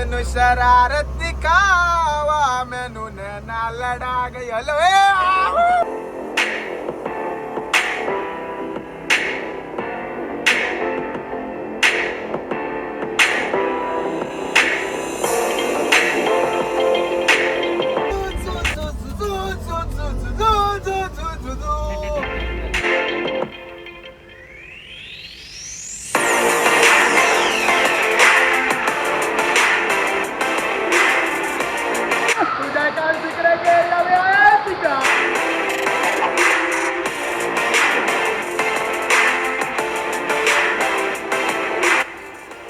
शरारती खावा म्हणून ना लढा गलो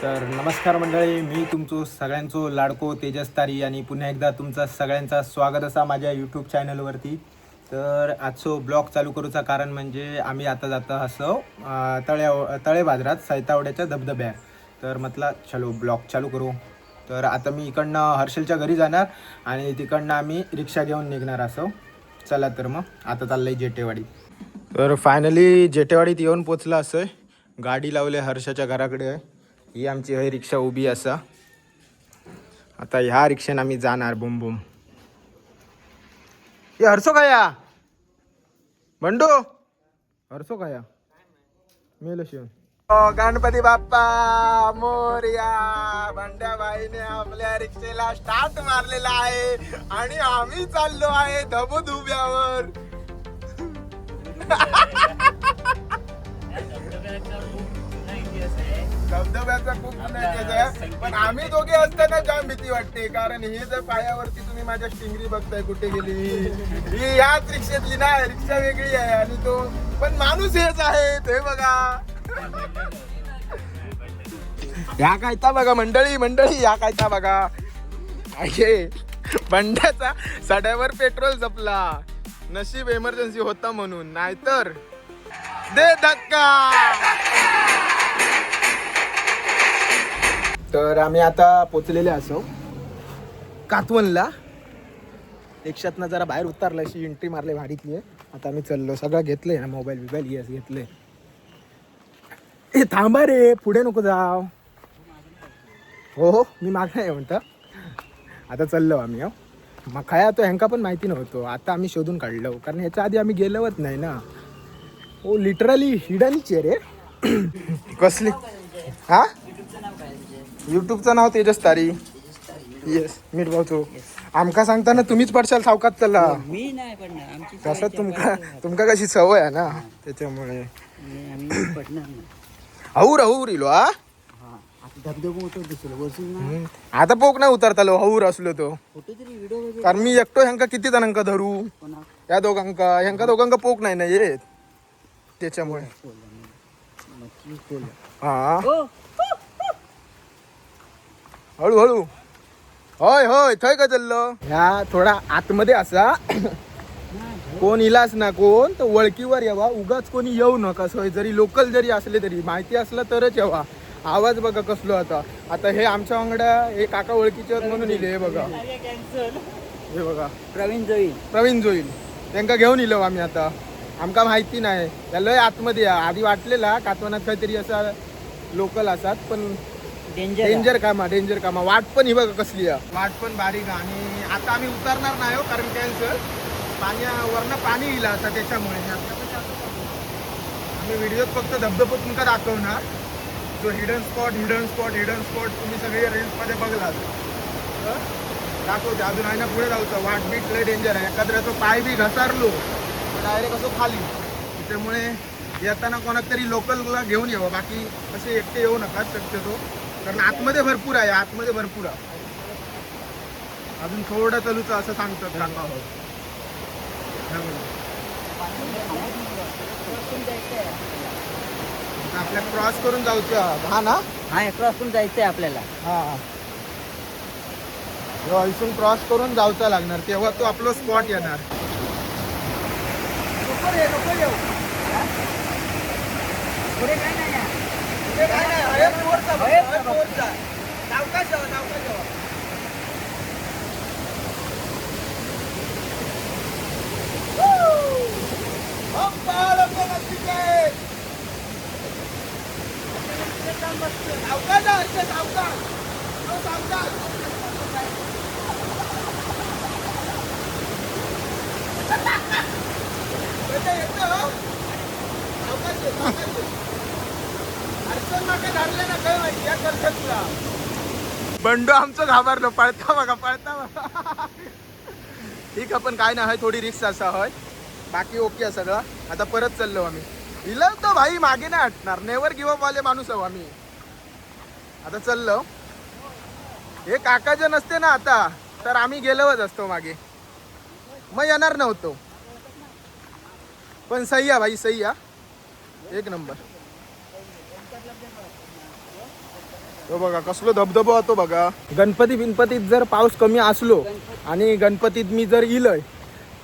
तर नमस्कार मंडळी, मी तुमचं सगळ्यांचं लाडको तेजस तारी आणि पुन्हा एकदा तुमचा सगळ्यांचा स्वागत असा माझ्या यूट्यूब चॅनलवरती. तर आजचं ब्लॉग चालू करूचं कारण म्हणजे आम्ही आता जातो असं तळे बाजारात सैतावड्याच्या धबधब्या. तर म्हटलं चलो ब्लॉग चालू करू. तर आता मी इकडनं हर्षलच्या घरी जाणार आणि तिकडनं आम्ही रिक्षा घेऊन निघणार असो. चला तर मग आता चाललंय जेटेवाडी. तर फायनली जेटेवाडीत येऊन पोचला असं. गाडी लावले हर्षाच्या घराकडे आहे. ही आमची हय रिक्षा उभी असा. आता ह्या रिक्षेने आम्ही जाणार. बुम बुम. हे हरसो काया बंडू हरसो काया मेल शिवून. गणपती बाप्पा मोरया. बंड्याबाईने आपल्या रिक्षेला स्टार्ट मारलेला आहे आणि आम्ही चाललो आहे धबधब्यावर. धबधब्याचा खूप आहे, पण आम्ही दोघे असताना जाम भीती वाटते. कारण ही जर पायावरती तुम्ही माझ्या स्टिंगरी बघताय कुठे गेली, ही याच रिक्षेतली ना. रिक्षा वेगळी आहे आणि तो पण माणूस हेच आहे. ते बघा या कायता बघा मंडळी या कायता बघा. आहे बंड्याचा सड्यावर पेट्रोल जपला. नशीब इमर्जन्सी होता म्हणून, नाहीतर दे धक्का. तर आम्ही आता पोचलेले असो कातवनला. रिक्षातनं जरा बाहेर उतरलं, अशी एंट्री मारली भाडीतली आहे. आता आम्ही चाललो. सगळं घेतलंय ना, मोबाईल येस घेतलंय. ए थांबा रे, पुढे नको जाव. हो मी मागणं आहे म्हणतं. आता चाललो आम्ही. मग खाया तो ह्यांका पण माहिती नव्हतं. आता आम्ही शोधून काढलो, कारण ह्याच्या आधी आम्ही गेलोच नाही ना. हो लिटरली हिडनची आहे रे. कसली हा यूट्यूबचं नाव तेजस तारी. येस मीठ भाऊचो. आमका सांगताना तुम्हीच पडशाल सावकात चला. मी नाही पडणार. तसं तुमका कशी सवय आहे ना, त्याच्यामुळे हऊर इलो. आता पोक नाही उतरतालो हऊर असलो तो. कारण मी एकटो ह्यांका किती जणांका धरू. या ह्यांका दोघांका पोक नाही ना येत, त्याच्यामुळे. हा हळूहळू. होय थंय का चाललं. ह्या थोडा आतमध्ये असा. कोण इलाच ना कोण तर वळखीवर यावा. उगाच कोणी येऊ नका. सोय जरी लोकल जरी असले तरी माहिती असलं तरच यावा. आवाज बघा कसलो. आता हे आमच्या वांगडा हे काका ओळखीचे म्हणून इले. हे बघा हे बघा प्रवीण जोईल त्यांना घेऊन इलो आम्ही. आता आमका माहिती नाही. त्याला आतमध्ये आधी वाटलेला कातवनात काहीतरी असा लोकल असतात, पण डेंजर कामा. वाट पण ही बघा कसली आहे. वाट पण बारीक. आणि आता आम्ही उतरणार नाही हो, कारण कॅन्सल पाण्यावरनं पाणी येईल आता, त्याच्यामुळे आम्ही व्हिडिओत फक्त धबधबा तुमका दाखवणार. जो हिडन स्पॉट तुम्ही सगळे रील्समध्ये बघलात दाखवते. अजून आहे ना पुढे जाऊचं. वाट बीट लय डेंजर आहे. एखाद्याचा पाय बी घसारलो डायरेक्ट असं खाली. त्यामुळे येताना कोणाक तरी लोकलला घेऊन यावं. बाकी असे एकटे येऊ नका शक्यतो, कारण आतमध्ये भरपूर आहे. अजून थोडं चालूचं असं सांगतात सांगा. आपल्या क्रॉस करून जाऊचं. हा ना, हा क्रॉस करून जायचंय आपल्याला. हा इथून क्रॉस करून जाऊचा लागणार, तेव्हा तो आपलं स्पॉट येणार. सावकाश बंडो आमचं घाबरलो पळता बघा पळता बघा. ठीक आपण काय नाही थोडी रिक्स असा होय बाकी ओके आहे सगळं. आता परत चाललो आम्ही इलव तो भाई मागे नाही हटणार नेवर गिव्ह अप वाले माणूस आहो आम्ही. आता चाललो हे काका जे नसते ना आता तर आम्ही गेलोच असतो मागे मग येणार नव्हतो. पण सही आहे भाई सही आहे एक नंबर. तो बघा कसलो धबधबा होतो बघा. गणपतीत जर पाऊस कमी असलो आणि गणपतीत मी जर इलय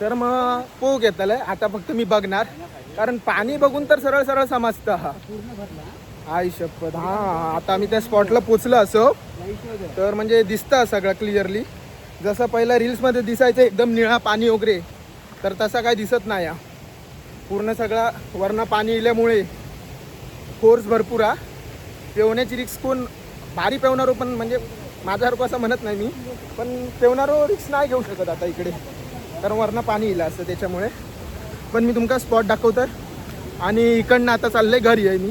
तर मग पोग येतलंय. आता फक्त मी बघणार कारण पाणी बघून तर सरळ सरळ समजतं. हा आई शपथ. हा आता आम्ही त्या स्पॉटला पोचलो असो तर म्हणजे दिसतं सगळं क्लिअरली. जसं पहिला रील्समध्ये दिसायचं एकदम निळा पाणी वगैरे तर तसा काय दिसत नाही. पूर्ण सगळा वरनं पाणी इल्यामुळे फोर्स भरपूर हा. पेवण्याची रिक्स कोण भारी पेवणारो पण म्हणजे माझ्यासारखं असं म्हणत नाही मी पण पेवणारो रिक्स नाही घेऊ शकत आता इकडे कारण वरनं पाणी येईल असतं त्याच्यामुळे. पण मी तुमका स्पॉट दाखवतो आणि इकडनं आता चाललंय घरी आहे मी.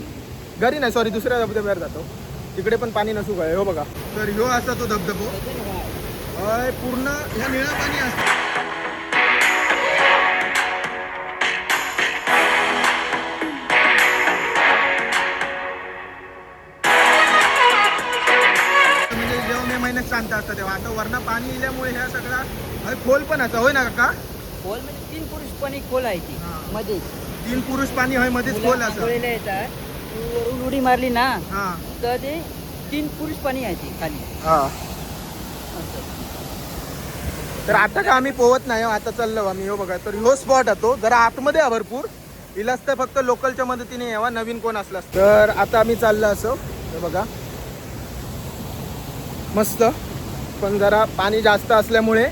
घरी नाही सॉरी दुसऱ्या धबधब्यावर जातो तिकडे पण पाणी नसू काय. हो बघा तर ह्यो असा तो धबधबो पूर्ण ह्या निळा पाणी असतं. म्हणजे जेव्हा मे महिन्यात शांत असतं तेव्हा आता वरनं पाणी इल्यामुळे ह्या सगळा खोल पण असा होय ना काका. खोल म्हणजे 3 पुरुष पाणी खोल आहे ती हा. मध्ये 3 पुरुष पाणी होय मध्येच खोल असं. आंघोळीला येतात तू वरून उडी मारली ना हा तर ते 3 पुरुष पाणी आहे ती खाली. हा तर आता का आम्ही पोहत नाही आता चाललो आम्ही. हो बघा तर ह्यो स्पॉट आहे जरा आतमध्ये आहे भरपूर. इलाच तर फक्त लोकलच्या मदतीने यावा नवीन कोण असला तर. आता आम्ही चाललो असो हे बघा मस्त पण जरा पाणी जास्त असल्यामुळे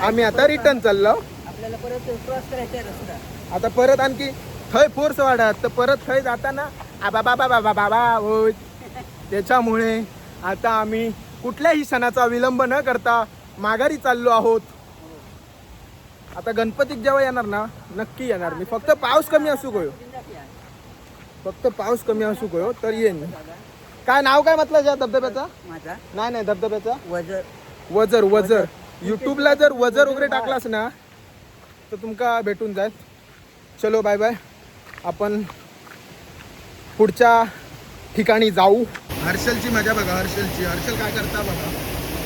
आम्ही आता रिटर्न चाललो. आपल्याला परत क्रॉस करायचा आहे रस्ता. आता परत आणखी थंय फोर्स वाढत तर परत थंय जाताना आबा बाबा बाबा बाबा होय. त्याच्यामुळे आता आम्ही कुठल्याही सणाचा विलंब न करता माघारी चाललो आहोत. आता गणपतीत जेव्हा येणार ना नक्की येणार मी. फक्त पाऊस कमी असू गयो फक्त पाऊस कमी असू गयो तर येईन मी. काय नाव काय म्हटलं या धबधब्याचा. माझा नाही धबधब्याचा वजर वजर वजर. यूट्यूबला जर वजर वगैरे टाकलास ना तर तुमका भेटून जाईल. चलो बाय बाय आपण पुढच्या ठिकाणी जाऊ. हर्षलची मजा बघा हर्षलची. हर्षल काय करता बघा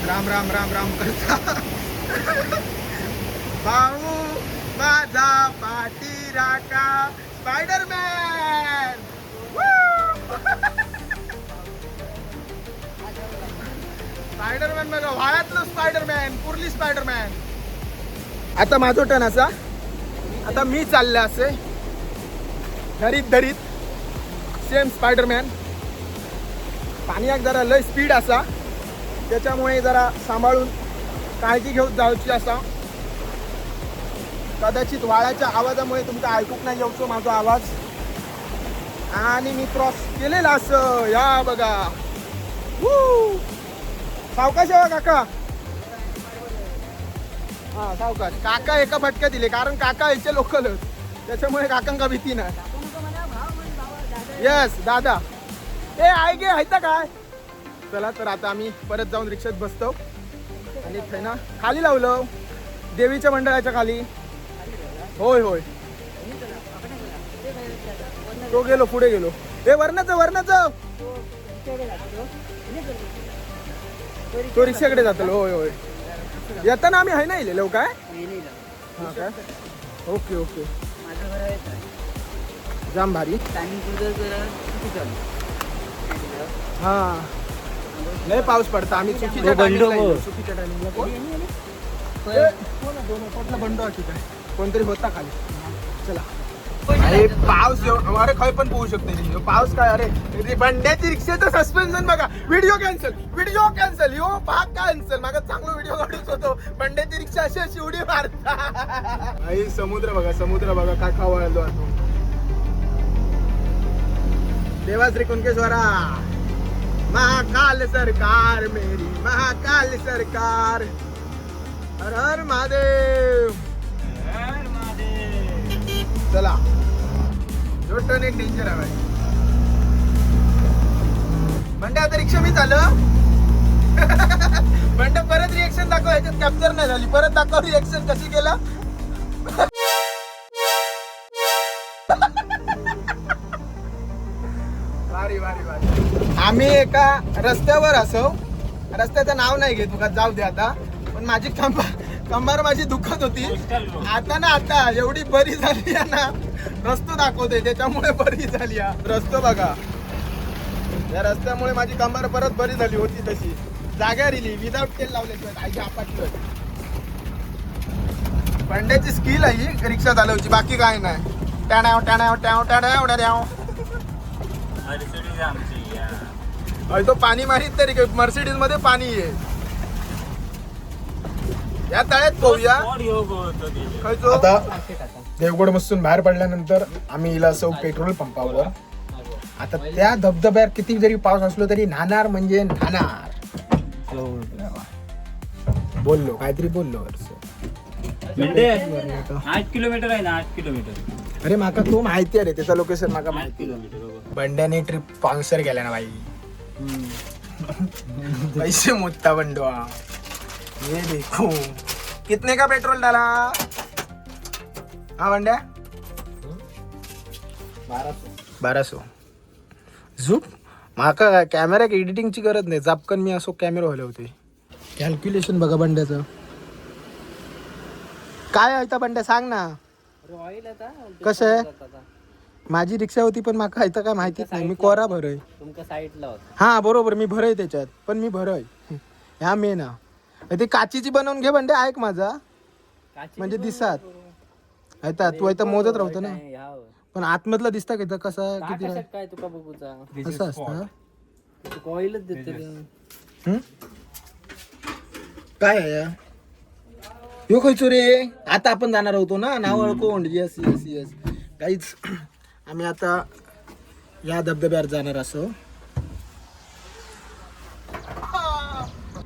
राम राम राम राम करता. भाऊ माझा पाठी राका स्पायडरमॅन. स्पायडरमॅन बघा वाळ्यातलं स्पायडरमॅन कुर्ली स्पायडरमॅन. आता माझं टर्न असा आता मी चाललं असे धरीत धरीत सेम स्पायडरमॅन. पाण्याक जरा लय स्पीड असा त्याच्यामुळे जरा सांभाळून काळजी घेऊन जायची असा. कदाचित वाळ्याच्या आवाजामुळे तुमचा ऐकूक नाही येऊचो माझा आवाज. आणि मी क्रॉस केलेला असं या बघा. सावकाश आहे काका. हा सावकाश. काका एका फटक्या दिले कारण काका याचे लोकल त्याच्यामुळे काकांका भीती नाही. येस दादा ए आहे गे आहे काय. चला तर आता आम्ही परत जाऊन रिक्षात बसतो आणि ना खाली लावलं देवीच्या मंडळाच्या खाली. होय होय तो गेलो पुढे गेलो. ए वर्णाचं तो रिक्षाकडे जातो. होय होय येताना आम्ही आहे ना इलेलो काय. हा काय ओके ओके माझं घर आहे जाम भारी. टायमिंग तुझं जरा चुकीचं झालं. हा लय पाऊस पडता आम्ही चुकीच्या टायमिंगला. बंडो ठीक आहे कोणतरी होता खाली. चला अरे पाऊस अरे खय पण पोहू शकते पाऊस काय. अरे बंड्याची रिक्षेचं सस्पेन्शन बघा. व्हिडिओ कॅन्सल यो भाग कॅन्सल. मागा चांगला व्हिडिओ काढूच होतो. बंड्याची रिक्षा अशी उडी मारता. समुद्र बघा काय खावायलो. देवाश्री कुणकेश्वरा महाकाल सरकार मेरी महाकाल सरकार. हर हर महादेव. चला एक डेंजर आहे. बंड्या आता रिक्षा मी झालं. बंड्या परत रिएक्शन दाखव, ह्याच्यात कॅप्चर नाही झाली. परत दाखव रिएक्शन कशी केला. भारी भारी भारी. आम्ही एका रस्त्यावर असो, रस्त्याचं नाव नाही घेत तुका, जाऊ दे आता. पण माझी कंबर माझी दुखत होती. आता ना आता एवढी बरी झाली आहे ना, रस्तो दाखवते त्याच्यामुळे बरी झाली. रस्तो बघा, या रस्त्यामुळे माझी कंबर परत बरी झाली होती तशी. जाग्यावर इली विदाउट तेल लावल्याशिवाय आईची आपटलं. बंड्याची स्किल आहे ही रिक्षा चालवची, बाकी काय नाही. टॅणाव टॅणाव टॅव टॅणाव टॅव. तो पाणी मारीत तरी मर्सिडीज मध्ये पाणी आहे. या तळ्यात पोहूया. आता देवगड मधून बाहेर पडल्यानंतर आम्ही इला असो पेट्रोल पंपावर. आता त्या धबधब्यावर किती जरी पाऊस असलो तरी नाणार म्हणजे नाणार. बोललो काहीतरी बोललो. 8 किलोमीटर आहे ना, 8 किलोमीटर. अरे माका तो माहिती आहे रे, त्याचं लोकेशन माका माहिती. बंड्याने ट्रिप स्पॉन्सर केला ना बाई. पैसे मोजता बंडवा. ये देखो कितने का पेट्रोल डाला. हा बंड्या 1200. झूप माका कॅमेरा एडिटिंगची गरज नाही. जापकन मी असो कॅमेरा हलवते. कॅल्क्युलेशन बघा बंड्याचं काय आहे. बंड्या सांग ना कसं आहे. माझी रिक्षा होती पण माका इथं काय माहितीच नाही. मी कोरा भरय. हा बरोबर मी भरय त्याच्यात, पण मी भरय ह्या मेन हा. ते काचीची बनवून घे बंड्या. ऐक माझा, म्हणजे दिसात आता तू इथं मोजत राहतो ना, पण आतमधला दिसता का कसं किती काय तुका बघूचा असं असतं. ऑइलच देते. काय आहे यो खायचो रे. आता आपण जाणार होतो ना नाव ओळखून. येस येस येस काहीच. आम्ही आता या धबधब्यावर जाणार असो.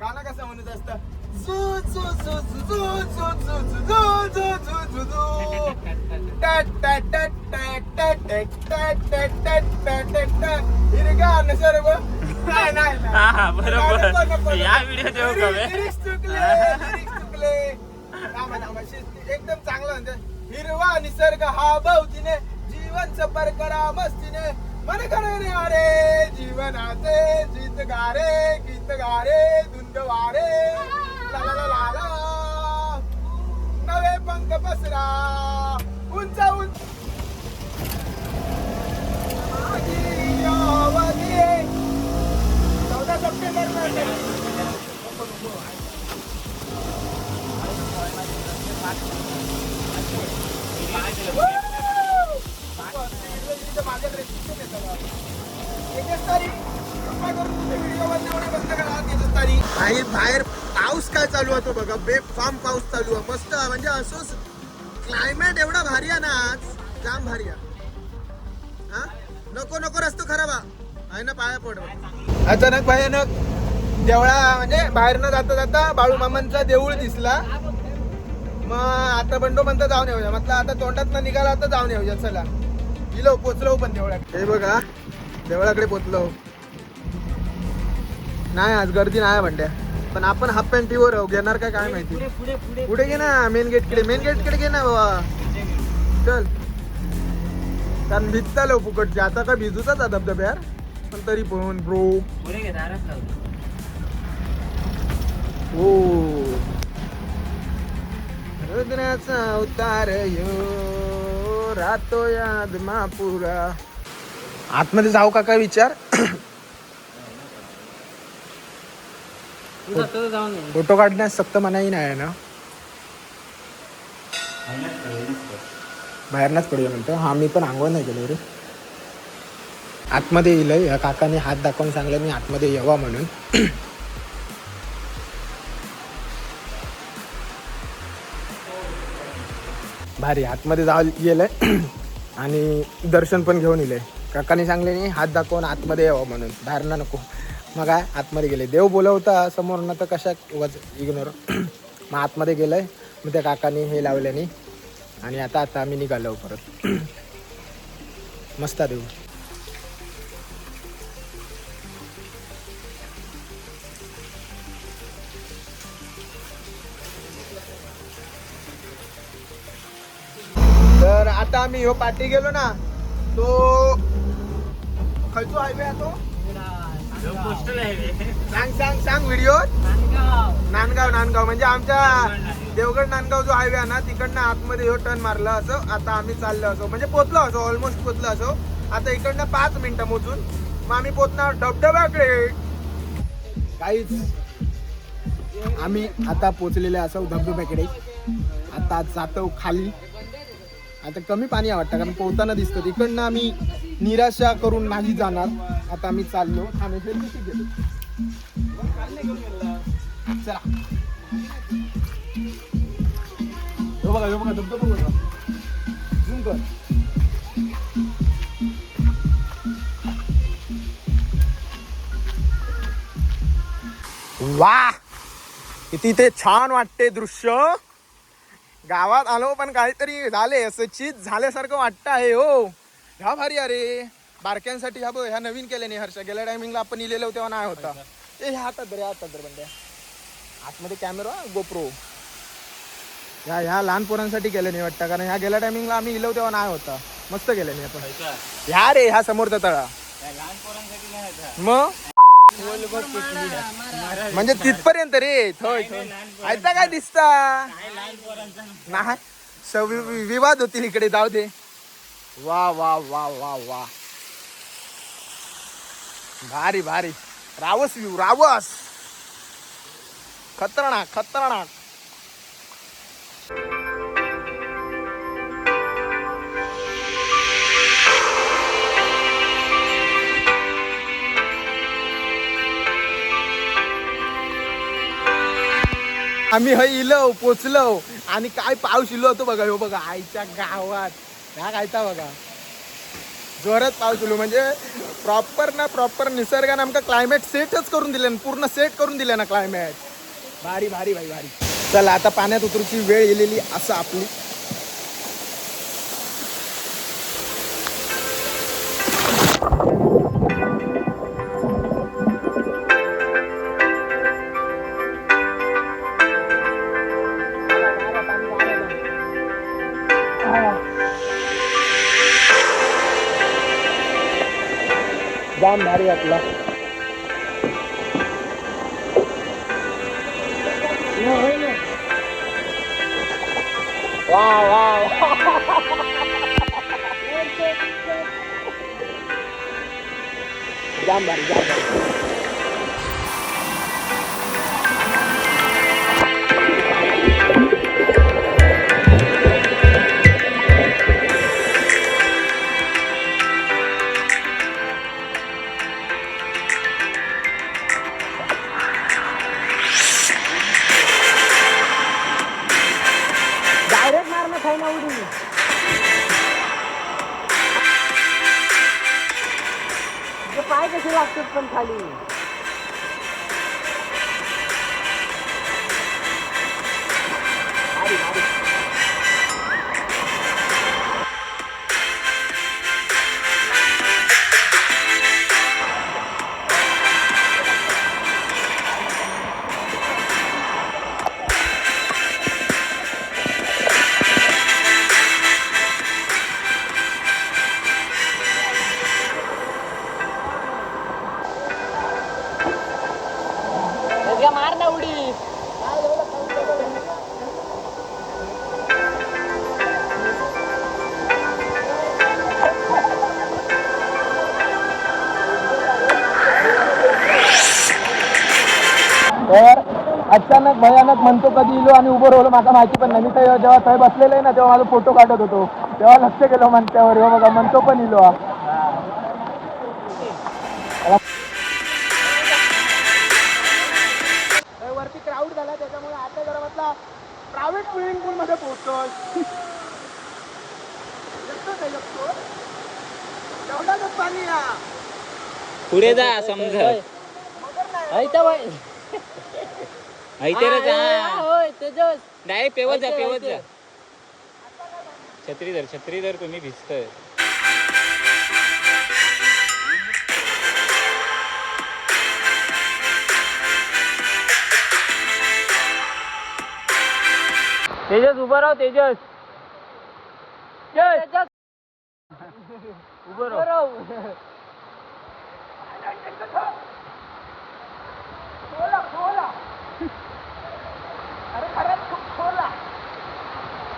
गाणं कसं म्हणत असतं. सर्व बरोबर या व्हिडिओ एकदम चांगला म्हणजे हिरवा निसर्ग हा भवतीने जीवन सफर करा मस्तीने मन करे अरे जीवनाचे गीत गारे धुंद वारे ला ला ला ला ला. नवे पंख पसरा उंच उंच 14 सप्टेंबर बाहेर पाऊस काय चालू होतो बघा. बेफाम पाऊस चालू आहे. मस्त म्हणजे असंच क्लायमेट एवढा भारी आहे ना आज. जाम भारी आहे. हा नको नको रस्तो खराब आहे ना. पाया पड. अचानक भयानक देवळा म्हणजे बाहेर न जाता जाता बाळू मामांचा देऊळ दिसला. मग आता बंडो म्हणता जाऊन येऊया. म्हटलं आता तोंडात न निघाला आता जाऊन येऊया. चला गेलो पोचलो पण देवळाकडे. हे बघा देवळाकडे पोचलो. नाही आज गर्दी नाही म्हणत्या, पण आपण हाफ पॅन्ट टीवर घेणार काय माहिती. पुढे घे ना मेन गेटकडे. मेन गेटकडे घे ना बाबा. चल कारण भिजतालो फुकटचे. आता काय भिजूचाच धबधब्यावर पण तरी पण ब्रो. हो रुद्राचा अवतार यो राहतो याद महापुरा. आतमध्ये जाऊ का काय विचार. फोटो काढण्यास सक्त मनाई नाही आहे ना. बाहेरनाच पडूया म्हणतो. हा मी पण आंघोळ नाही गेलो रे. आतमध्ये येईल. या काकाने हात दाखवून सांगलं मी आतमध्ये यावा म्हणून. भारी आतमध्ये जाऊ गेलंय आणि दर्शन पण घेऊन येलंय. काकाने सांगले नाही हात दाखवून आतमध्ये यावं म्हणून. बाहेर ना नको. मग काय आतमध्ये गेले. देव बोलवता समोर ना तर कशा इग्नोर. मग आतमध्ये गेलंय. मग त्या काकाने हे लावल्याने आणि आता आम्ही निघालो परत. मस्त देऊ. आता आम्ही ह्यो पाठी गेलो ना तो खयचो हायवे आहे तो पोस्टल हायवे. सांग व्हिडिओ. नांदगाव म्हणजे आमच्या देवगड नांदगाव जो हायवे आहे ना तिकडनं आतमध्ये ह्यो टर्न मारला असं. आता आम्ही चाललो असो म्हणजे पोचलो असो, ऑलमोस्ट पोचलो असो. आता इकडनं 5 मिनिटं मोजून मग आम्ही पोचणार धबधब्याकडे. काहीच आम्ही आता पोचलेले असो धबधब्याकडे. आता जातो खाली. आता कमी पाणी आहे वाटतं कारण पोहताना दिसतं. इकडनं आम्ही निराशा करून नाही जाणार. आता आम्ही चाललो चला. हो बघा धबधबा बघा. झूम कर. वा किती ते छान वाटते दृश्य. गावात आलो पण काहीतरी झाले असं चीज झाल्यासारखं वाटतं आहे हो. ह्या भारी अरे बारक्यांसाठी ह्या नवीन केल्याने हर्षा. गेल्या टायमिंगला आपण इलेलो तेव्हा नाही होता. ह्या हातात दर बंड्या आतमध्ये कॅमेरा गोप्रो ह्या लहान पोरांसाठी केल्याने वाटतं कारण ह्या गेल्या टायमिंगला आम्ही इलो तेव्हा नाही होता. मस्त केल्याने आपण. ह्या रे ह्या समोरचा तळा लहान पोरांसाठी नाही होता. मग म्हणजे तिथपर्यंत रे थोय ऐकता काय दिसता लहान पोरांचा नाही. विवाद होतील इकडे जाऊ दे. वा वा वा वा वा भारी भारी. रावस व्ह्यू रावस. खतरनाक. आम्ही इलो पोचलो आणि काय पाऊस इलो होतो बघा. हो बघा आईच्या गावात ह्या कायचा बघा जोरात पाऊस इलो म्हणजे प्रॉपर निसर्गाने आमका क्लायमेट सेटच करून दिले. पूर्ण सेट करून दिले ना क्लायमेट. भारी भारी भाई भारी. चला आता पाण्यात उतरूची वेळ येलेली असं आपली. जाम भारी आपला. वा जाम भारी. डायरेक्ट मारणं खाई ना उडी. पाय कसे लागतात पण खाली. मार ना उडी. तर अचानक भयानक म्हणतो कधी इलो आणि उभं राहिलो माझा माहिती पण नाही. मी तर जेव्हा साहेब बसलेलं आहे ना तेव्हा माझा फोटो काढत होतो तेव्हा लक्ष गेलो म्हणत्यावर. हो बघा म्हणतो पण इलो. वरती क्राऊड झाला त्याच्यामुळे आता जरा म्हटलं प्रायव्हेट स्विमिंग पूल मध्ये पोहोचतोय. एवढाच पाणी या पुढे जा समज डायरेक्ट पेवत जा. छत्री धर तुम्ही भिजतोय. तेजस उभा राव. तेजस उभं राहू.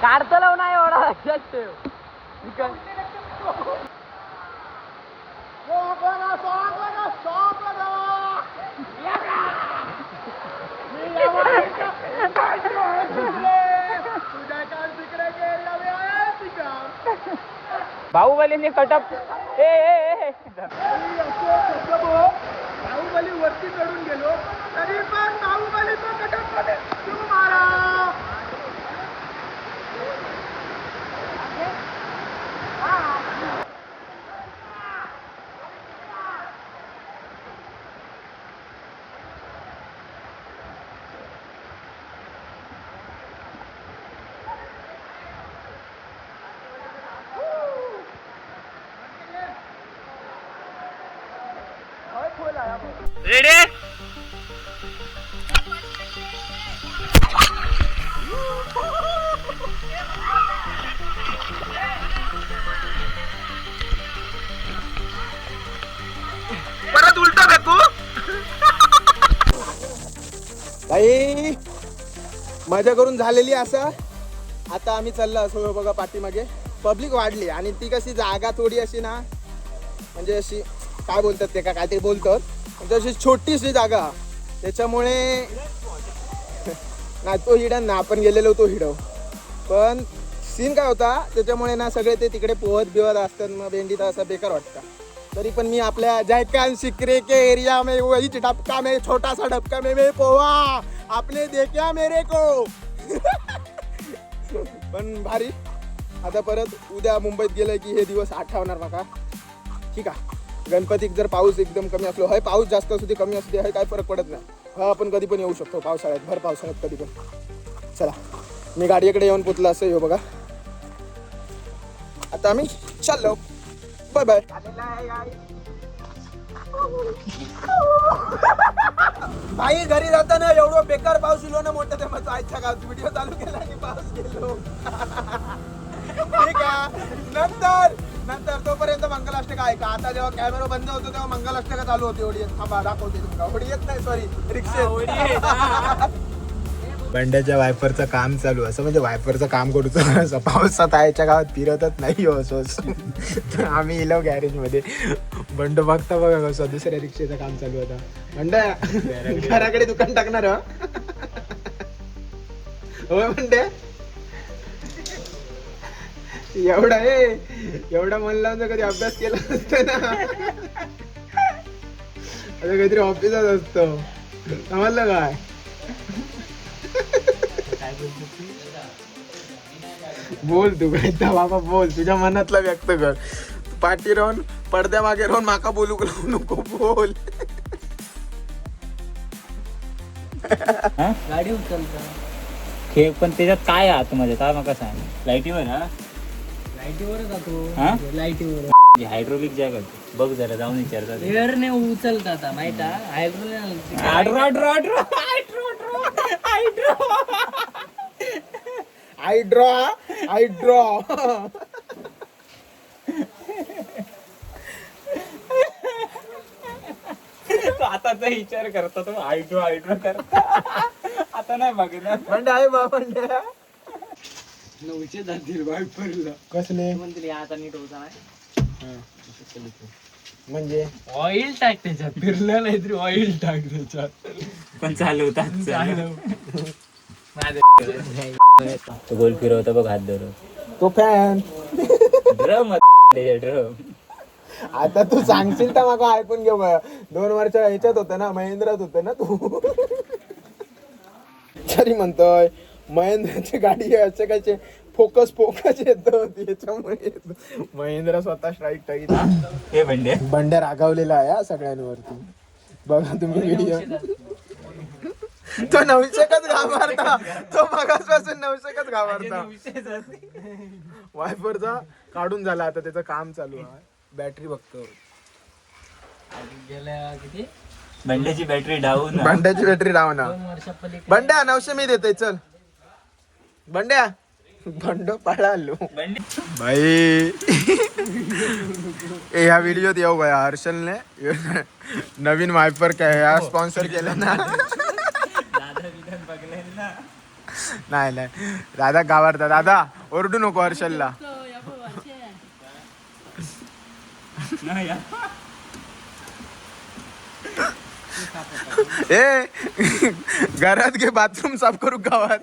काढतो लाव नाही एवढा लक्षात ठेव. बाहुबलीने कटप बाहुबली वरती चढून गेलो तरी पण बाहुबलीचा कटकमध्ये तू मारा. रेडी परत उलट फेकू. काही मजा करून झालेली असं. आता आम्ही चाललो असो बघा पाठीमागे पब्लिक वाढली आणि ती कशी जागा थोडी अशी ना म्हणजे अशी काय बोलतात ते काय ते बोलतात म्हणजे अशी छोटीशी जागा त्याच्यामुळे नाही तो हिडन ना आपण गेलेलो तो हिडव पण सीन काय होता त्याच्यामुळे ना सगळे ते तिकडे पोहत बिवत असतात मग भेंडीत असं बेकार वाटतं. तरी पण मी आपल्या जयकान शिकरे के एरिया में वही डबका में छोटा सा डबका में पोहा आपने देखा मेरे को. पण भारी. आता परत उद्या मुंबईत गेलं की हे दिवस आठवणार नका. ठीक आहे. गणपतीत जर पाऊस एकदम कमी असलो हाय पाऊस जास्त असू दे कमी असू दे हाय काय फरक पडत नाही. हा आपण कधी पण येऊ शकतो पावसाळ्यात भर पावसाळ्यात कधी पण. चला मी गाडीकडे येऊन पोचला असं येऊ बघा. आता आम्ही चाललो. Bye bye. आई घरी जाताना एवढं बेकार पाऊस इलो ना मोठं ते मग आजच्या गावात व्हिडिओ चालू केला आणि पाऊस गेलो. ठीक आहे. नंतर तोपर्यंत मंगलाष्टक आहे का. आता जेव्हा कॅमेरा बंद होतो तेव्हा मंगलाष्टक चालू होती. ओढी थांबा दाखवते तुमका. ओढी येत नाही सॉरी रिक्षा. बंड्याच्या वायफरचं काम चालू असं म्हणजे वायफरचं काम करूचं असं पावसात आयच्या गावात फिरतच नाही हो असं. आम्ही इलो गॅरेजमध्ये बंड बघता बघा कसं दुसऱ्या रिक्षेचं काम चालू होता. बंड्या घराकडे दुकान टाकणार होय बंड्या. एवढा मन लावून कधी अभ्यास केला असतो ना आता काहीतरी ऑफिसात असतो समजलं काय. बोल तू काय बाबा बोल तुझ्या मनातला व्यक्त कर. पाठी राहून पडद्या मागे राहून माका बोलू नको बोल. गाडी उचलता खेळ पण त्याच्यात काय आहे आतमध्ये काय मका सांग. लाईटीवर हा लाईटीवर जातो. हा? लाईटीवर हायड्रोलिक जॅक होतो बघ जरा जाऊन विचारतात. एअरने उचलता आता माहित आहे. आय ड्रॉ आताचा विचार करता तो हायड्रो करता. आता नाही बघणार म्हणजे आहे बाबा 900 जातील वायफरला. कसले म्हणते आता नीट होता नाही. म्हणजे ऑइल टाक त्याच्यात. फिरलं नाही तरी ऑइल टाक त्याच्यात. पण चालवतात तो गोल फिरवता बघ हात धरून तो फॅन ड्रम ड्रम. आता तू सांगशील तर मग ऐकून घेऊ. 2 वर्ष ह्याच्यात होतं ना महिंद्रात होतं ना तू. तरी म्हणतोय महिंद्राची गाडी असे कसे फोकस येतो त्याच्यामुळे महिंद्रा स्वतः स्ट्राईक टाकीत. हे बंड्या रागावलेला आहे हा सगळ्यांवरती. बघा तुम्ही व्हिडिओ. तो 900च घाबरता. तो मगासपासून 900च घाबरता. वायफरचा काढून झाला आता त्याचं काम चालू आहे. बॅटरी बघतो. गेल्या किती बंड्याची बॅटरी डाऊन. बंड्याची बॅटरी लाव ना. 2 वर्षापलीकडे बंड्या 900 मी देते चल. बंड्या बंड पळालो बंडी भाई. ह्या व्हिडिओत येऊ भाई हर्षलने नवीन वायपर काय स्पॉन्सर केलं ना. दादा विधान बघले ना. नाही नाही दादा गावारता. दादा ओरडू नको हर्षलला. नाही या. ए घरात घे बाथरूम साफ करू गावात.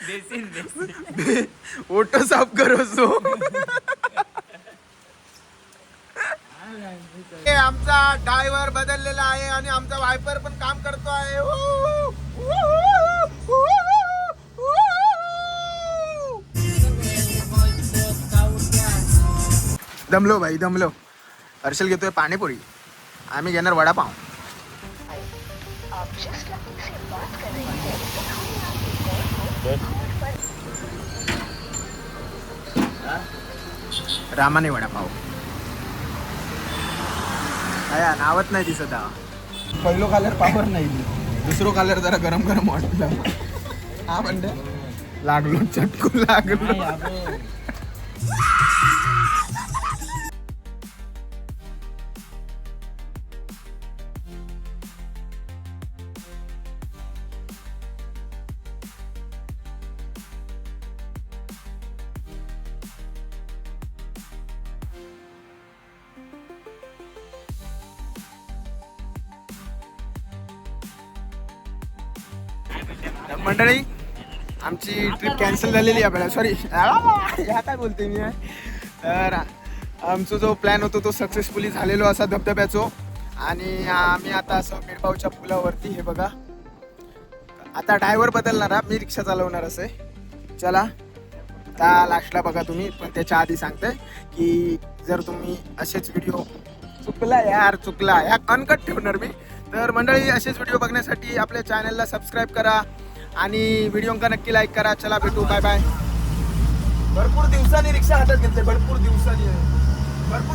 बेसिन ओटो साफ करू सो. आमचा ड्रायव्हर बदललेला आहे आणि आमचा वायपर पण काम करतो आहे. दमलो भाई दमलो. हर्षल घेतोय पाणीपुरी, आम्ही घेणार वडापाव. रामाने वडापाव आया नावत नाही दिसत. पहिलो कलर पावर नाही, दुसरो कलर जरा गरम गरम वाटलं. हा म्हणजे लागलो चटकू लागलो. मंडळी आमची ट्रिप कॅन्सल झालेली आहे. सॉरी ह्या काय बोलते मी. तर आमचा जो प्लॅन होतो तो सक्सेसफुली झालेलो असा धबधब्याचो. आणि आम्ही आता असं मिरपावच्या पुलावरती हे बघा. आता ड्रायव्हर बदलणार, मी रिक्षा चालवणार असे. चला त्या लास्टला बघा तुम्ही. पण त्याच्या आधी सांगते की जर तुम्ही असेच व्हिडिओ चुकला ह्या अनकट ठेवणार मी. तर मंडळी असेच व्हिडिओ बघण्यासाठी आपल्या चॅनलला सबस्क्राईब करा आणि व्हिडिओंका नक्की लाईक करा. चला भेटू, बाय बाय. भरपूर दिवसांनी रिक्षा हातात घेतले. भरपूर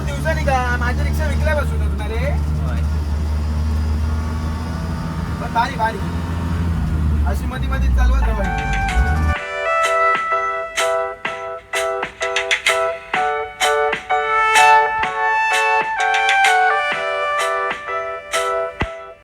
दिवसांनी का माझी रिक्षा विकल्यापासून रे. पण भारी अशी मध्ये चालवत